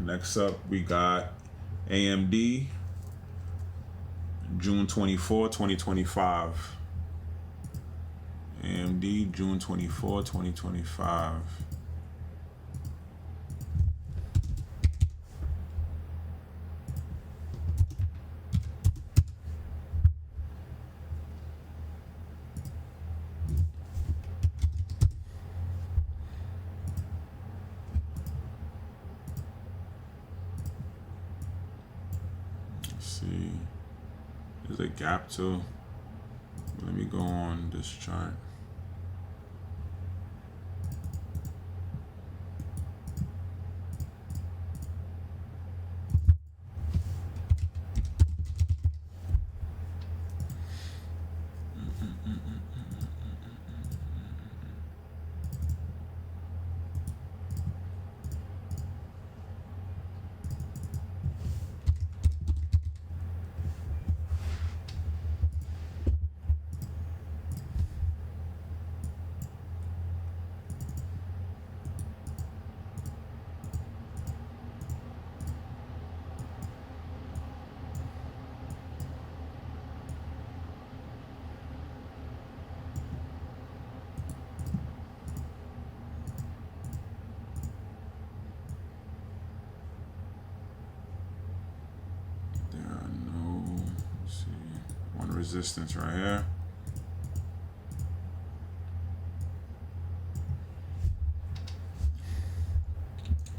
Next up, we got AMD, June 24, 2025. AMD, June 24, 2025. See, there's a gap too. Let me go on this chart. Resistance right here.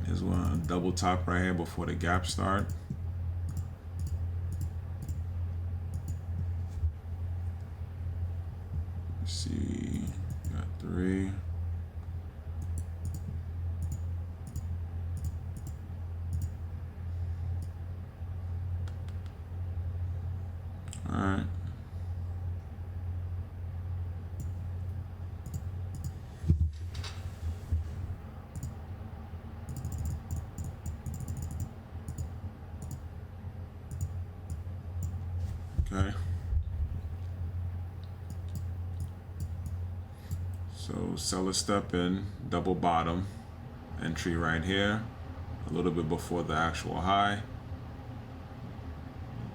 There's one double top right here before the gap start. Let's see, got 3. All right. Okay. So seller step in, double bottom, entry right here, a little bit before the actual high.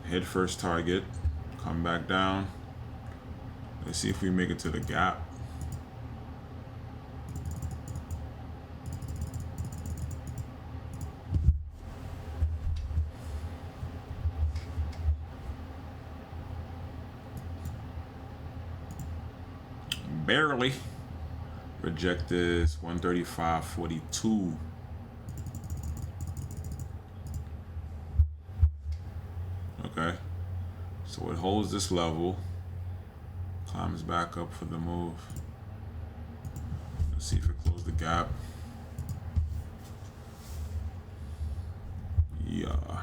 Hit first target, come back down. Let's see if we make it to the gap. Barely. Reject this 135.42. Okay. So it holds this level. Climbs back up for the move. Let's see if it closes the gap. Yeah.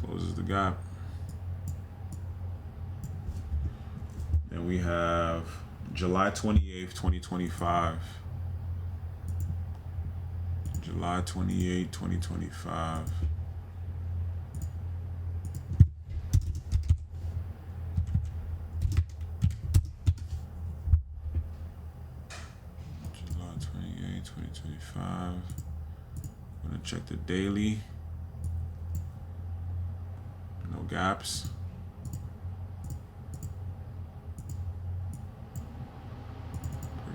Closes the gap. And we have July 28th, 2025. July 28th, 2025. July 28th, 2025. I'm gonna check the daily. No gaps.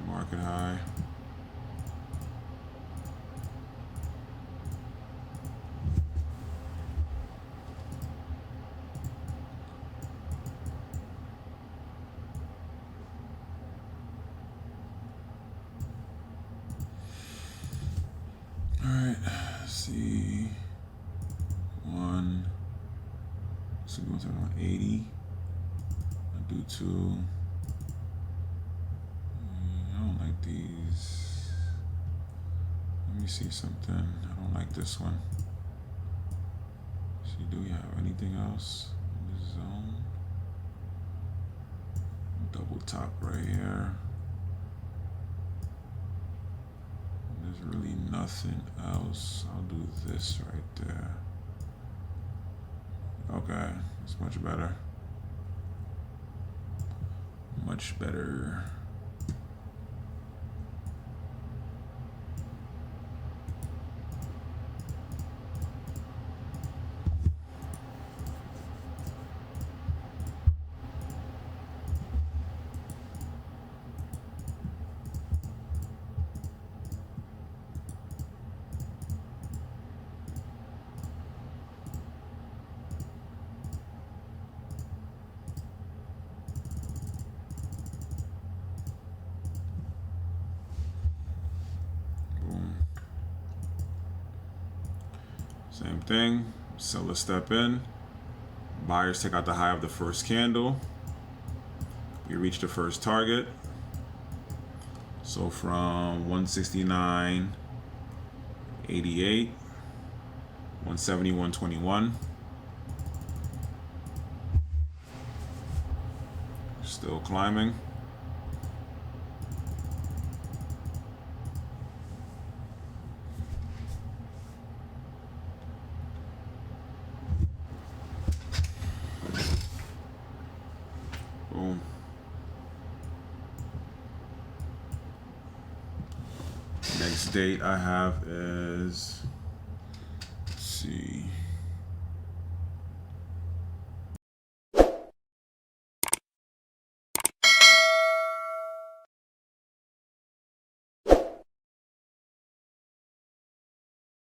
Market high. All right, see, 1, so we're going to around 80. I'll do 2. I don't like these. Let me see something. I don't like this one. See, do we have anything else in this zone? Double top right here. There's really nothing else. I'll do this right there. Okay, it's much better. Much better. Same thing. Sellers step in. Buyers take out the high of the first candle. We reach the first target. So from 169.88, 170.121. Still climbing. Boom. Next date I have is, let's see.